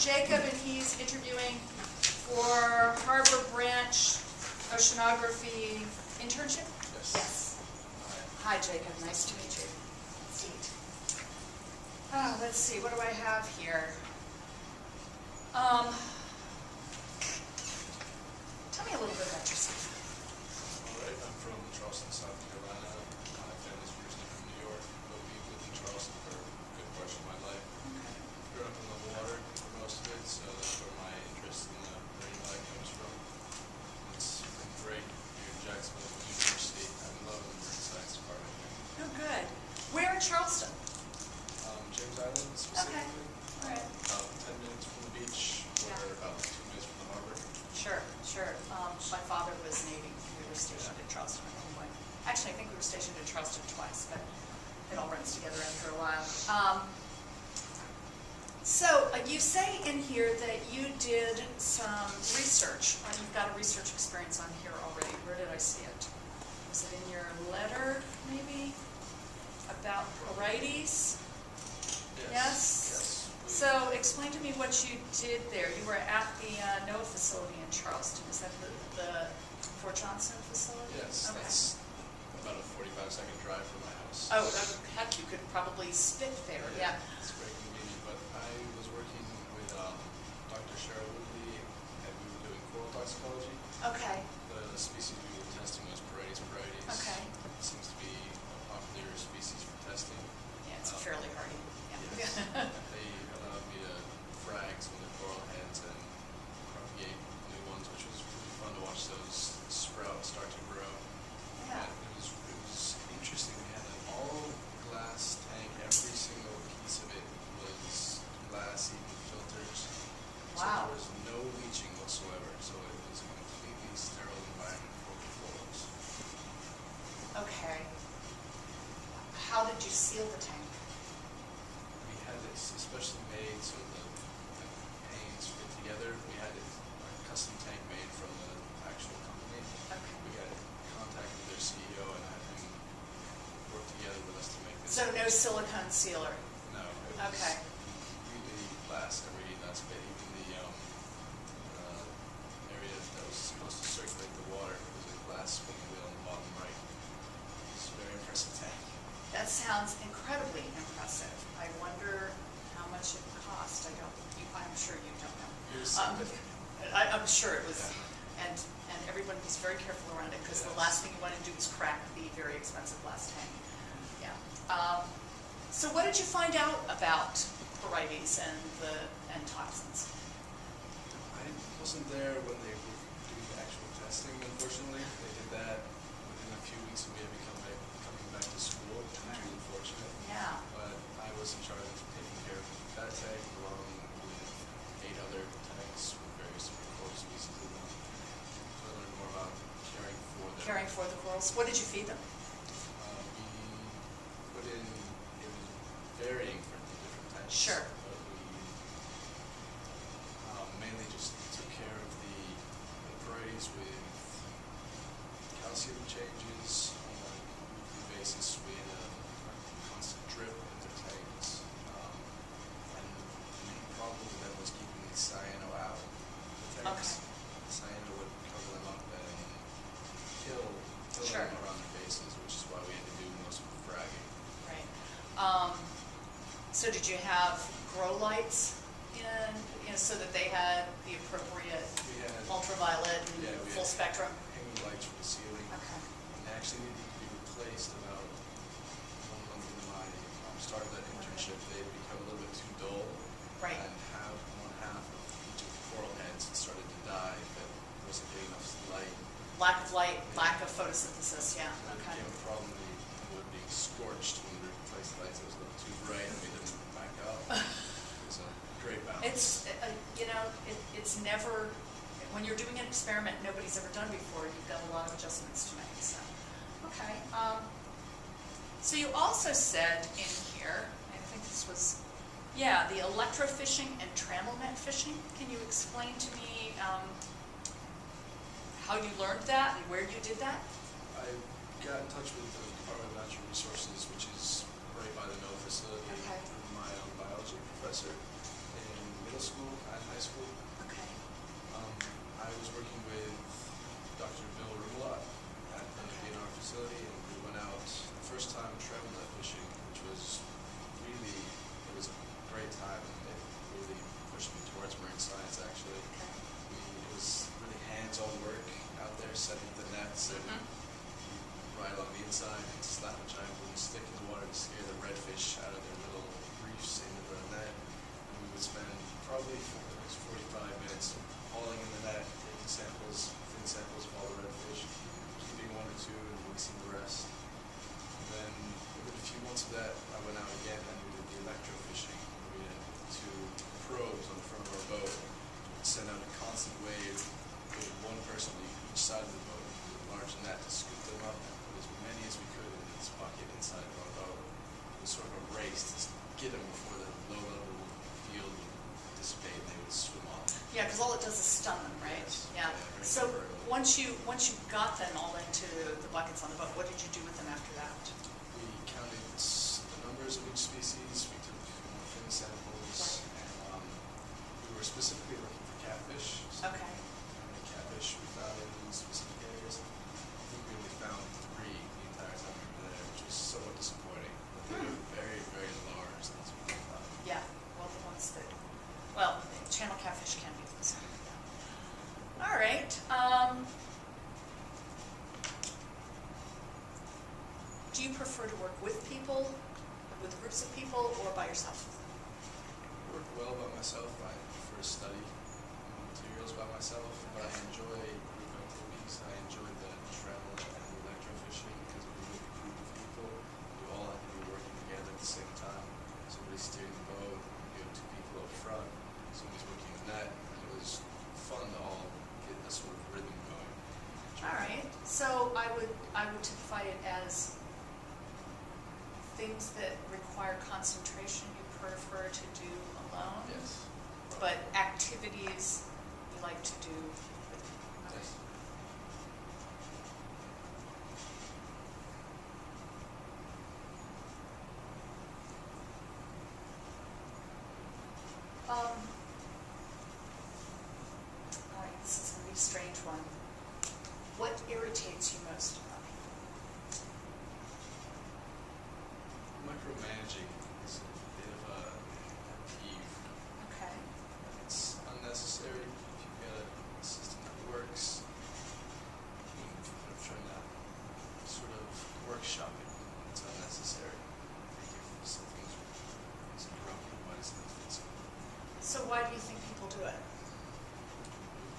Jacob, and he's interviewing for Harbor Branch Oceanography internship? Yes. Hi, Jacob. Nice to meet you. Let's see. What do I have here? Tell me a little bit about yourself. All right. I'm from Charleston, South Carolina. My family's originally from New York, but we've lived in Charleston for a good portion of my life. Grew up in the water for most of it, so that's where my interest in the marine life comes from. It's been great here at Jacksonville University. I'm loving the marine science department. Oh, good. Where in Charleston? James Island specifically. All right. About 10 minutes from the beach, or about 2 minutes from the harbor. Sure, sure. My father was Navy. We were stationed in Charleston at one point. Actually, I think we were stationed in Charleston twice, but it all runs together after a while. So you say in here that you did some research. You've got a research experience on here already. Where did I see it? Was it in your letter, maybe? About Porites? Yes? So explain to me what you did there. You were at the NOAA facility in Charleston. Is that the Fort Johnson facility? Yes, Okay. that's about a 45-second drive from my house. Oh, heck, you could probably spit there, yeah. It's very convenient, but I was working with Dr. Cheryl Woodley, and we were doing coral toxicology. Okay, The species we were testing was Porites porites. okay. It seems to be a popular species for testing. Yeah, it's fairly hardy. Yes. Yeah. They allowed me to frag some of the coral heads and propagate new ones, which was really fun to watch those sprouts start to grow. Yeah. And it was interesting. We had an all-glass tank. Every single piece of it was glass, even filters. Wow. So there was no leaching whatsoever. So it was a completely sterile environment for the corals. Okay. How did you seal the tank? We had this especially made so the panes fit together. We had a custom tank made from the actual company. Okay. We had contact with their CEO and had him work together with us to make this. So no silicone sealer? No, it was Okay. really glass every aspect, even the area that was supposed to circulate the water. It was a glass spinning wheel on the bottom right. It's a very impressive tank. That sounds incredibly impressive. I wonder how much it cost. I'm sure you don't know. It was significant. I'm sure it was, Yeah. and everyone was very careful around it because the Yes. last thing you want to do is crack the very expensive glass tank. Yeah. So what did you find out about Porites and toxins? I wasn't there when they were doing the actual testing, unfortunately. They did that within a few weeks of me coming back to school, which was really fortunate. Yeah. But I was in charge of taking care of that tank along with 8 other tanks with various different coral species in them. So I learned more about caring for them. Caring for the corals. What did you feed them? We put in, it was varying for the different tanks. Sure. But we mainly just took care of the Porites with calcium changes on a weekly basis with a constant drip into tanks. And the main problem with them was keeping the cyano out of the tanks. Okay. The cyano would cover them up and kill Sure. them around their bases, which is why we had to do most of the fragging. Right. So did you have grow lights in, so that they had the appropriate We had ultraviolet and Yeah, we full had- spectrum? hanging lights from the ceiling. Okay. And they actually needed to be replaced about 1 month into my start of that internship. They had become a little bit too dull. Right. And one half of each of the coral heads had started to die, but there wasn't getting enough light. Lack of light, lack of photosynthesis, yeah, And it okay. became a problem, the wood being scorched when we replaced the lights. It was a little too bright and made them back up. It was a great balance. It's never, when you're doing an experiment nobody's ever done before, you've got a lot of adjustments to make, so. Okay. So you also said in here, I think this was, the electrofishing and trammel net fishing. Can you explain to me how you learned that and where you did that? I got in touch with the Department of Natural Resources, which is right by the NOAA facility, Okay. through my biology professor in middle middle school and high school. Okay. I was working with Dr. Bill Rumelot at the DNR facility, and we went out the first time treble fishing, which was really, it was a great time. It really pushed me towards marine science, actually. Okay. It was really hands-on work out there, setting the nets and right on the inside and slap a giant wooden stick in the water to scare the redfish out of their little reefs into the net. And we would spend probably for the next 45 minutes hauling in the net, taking samples, thin samples of all the redfish, keeping one or two and releasing the rest. And then within a few months of that, I went out again and we did the electrofishing. We had two probes on the front of our boat, send out a constant wave with one person on each side of the boat with a large net to scoop them up and put as many as we could in this bucket inside of our boat. It was sort of a race to get them before the low-level field would dissipate and they would swim off. Yeah, because all it does is stun them, right? Yes. Yeah. Yeah, very So temporary. once you got them all into the buckets on the boat, what did you do with them after that? We counted the numbers of each species, we took fin samples, and we were specifically looking for catfish. So Okay. how many catfish we found in specific areas. I think we only found 3 the entire time we were there, which was somewhat disappointing. But they were very, very large, that's what we thought. Yeah, well, the ones that, well, channel catfish can be the same. All right. Do you prefer to work with people, with groups of people, or by yourself? I work well by myself. I prefer to study materials by myself, but I enjoy group activities. I enjoy the travel and the electrofishing because we were with a group of people. We all had to be working together at the same time. Somebody's steering the boat, you have 2 people up front, somebody's working the net, and it was fun to all get this sort of rhythm going. All right. So I would typify it as things that require concentration you prefer to do alone, Yes. but activities you like to do with people. Yes. All right, this is going to be a strange one. What irritates you most about me? Micromanaging is a bit of a peeve. Okay. It's unnecessary. If you've got a system that works, you know, trying to sort of workshop it, it's unnecessary. I think if something is broken, why does it fix it? So why do you think people do it?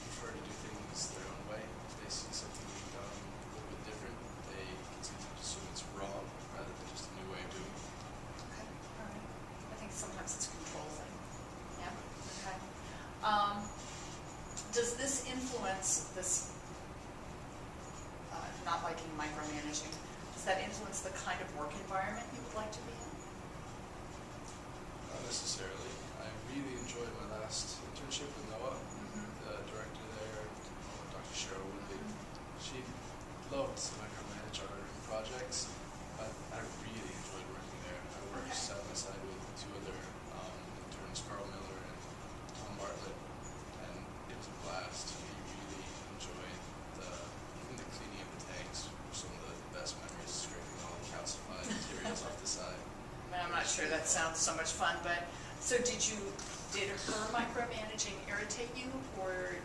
Prefer to do things their own way. If they see something being done a little bit different, they can sometimes assume it's wrong rather than just a new way of doing it. Okay, all right. I think sometimes it's a control thing. Yeah, okay. Does this influence this, not liking micromanaging, does that influence the kind of work environment you would like to be in? Not necessarily. I really enjoyed my last internship with Noah, the director there, Dr. Cheryl Woodley. She loved to micromanage our projects, but I really enjoyed working there. I worked Okay. side by side with 2 other interns, Carl Miller and Tom Bartlett, and it was a blast. We really enjoyed even the cleaning of the tanks were some of the best memories, scraping all the calcified materials off the side. I mean, I'm not sure that sounds so much fun, but, so did her micromanaging irritate you, or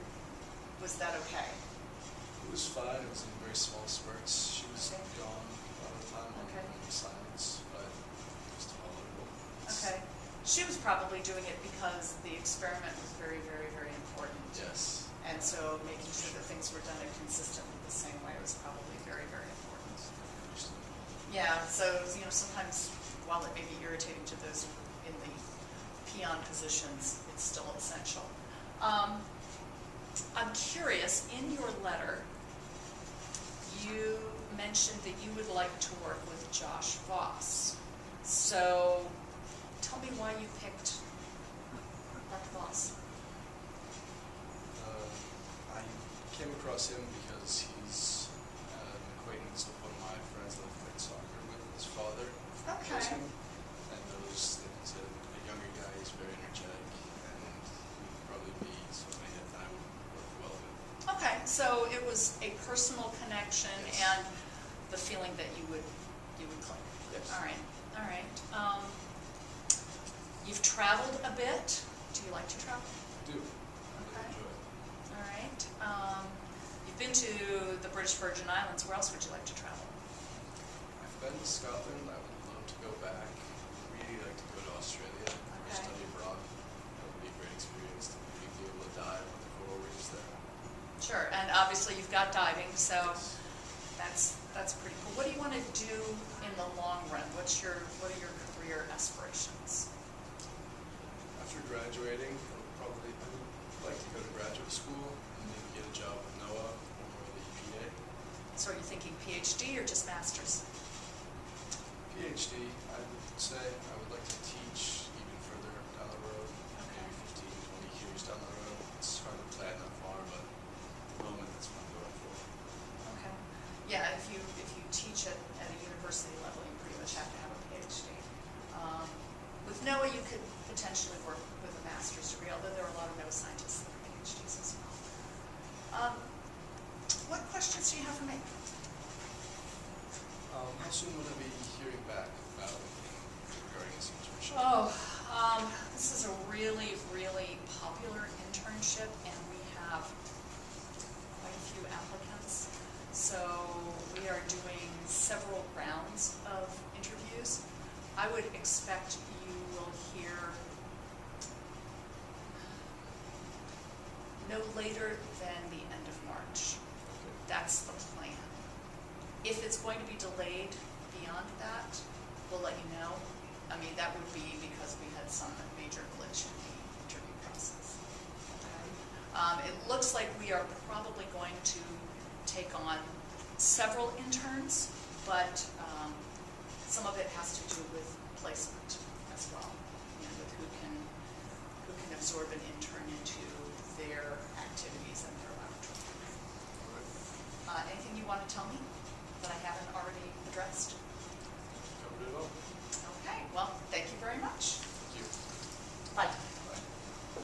was that okay? It was fine. It was in very small spurts. She was Okay. gone a lot of the time Okay. on assignments, but it was tolerable. Okay. She was probably doing it because the experiment was very, very, very important. Yes. And so making sure that things were done in consistently the same way was probably very, very important. Understood. Yeah, so, sometimes while it may be irritating to those in the peon positions, it's still essential. I'm curious, in your letter, you mentioned that you would like to work with Josh Voss. So tell me why you picked Dr. Voss. I came across him because he's an acquaintance of one of my friends that I played soccer with. His father knows him, and knows that he's a younger guy. He's very energetic, and so it was a personal connection Yes. and the feeling that you would click. Yes. All right, all right. You've traveled a bit. Do you like to travel? I do. I Okay. really enjoy it. All right. You've been to the British Virgin Islands. Where else would you like to travel? I've been to Scotland. I would love to go back. I'd really like to go to Australia or Okay. study abroad. That would be a great experience to maybe be able to dive with the coral reefs there. Sure, and obviously you've got diving, so Yes. that's pretty cool. What do you want to do in the long run? What are your career aspirations? After graduating, I would like to go to graduate school and maybe get a job with NOAA or the EPA. So are you thinking PhD or just master's? PhD, I would say. I would like to teach even further down the road, maybe 15, 20 years down the road. It's hard to plan that far, but at the moment that's what I'm going for. Okay. Yeah, if you teach at a university level, you pretty much have to have a PhD. With NOAA, you could potentially work with a master's degree, although there are a lot of NOAA scientists that are PhDs as well. What questions do you have for me? How soon would I be hearing back about anything regarding this internship? Oh, this is a really, really popular internship, and we have quite a few applicants. So we are doing several rounds of interviews. I would expect you will hear no later than the end of March. Okay. That's the plan. If it's going to be delayed beyond that, we'll let you know. I mean, that would be because we had some major glitch in the interview process. Okay. It looks like we are probably going to take on several interns, but some of it has to do with placement as well, and with who can absorb an intern into their activities and their laboratory. All right. Anything you want to tell me?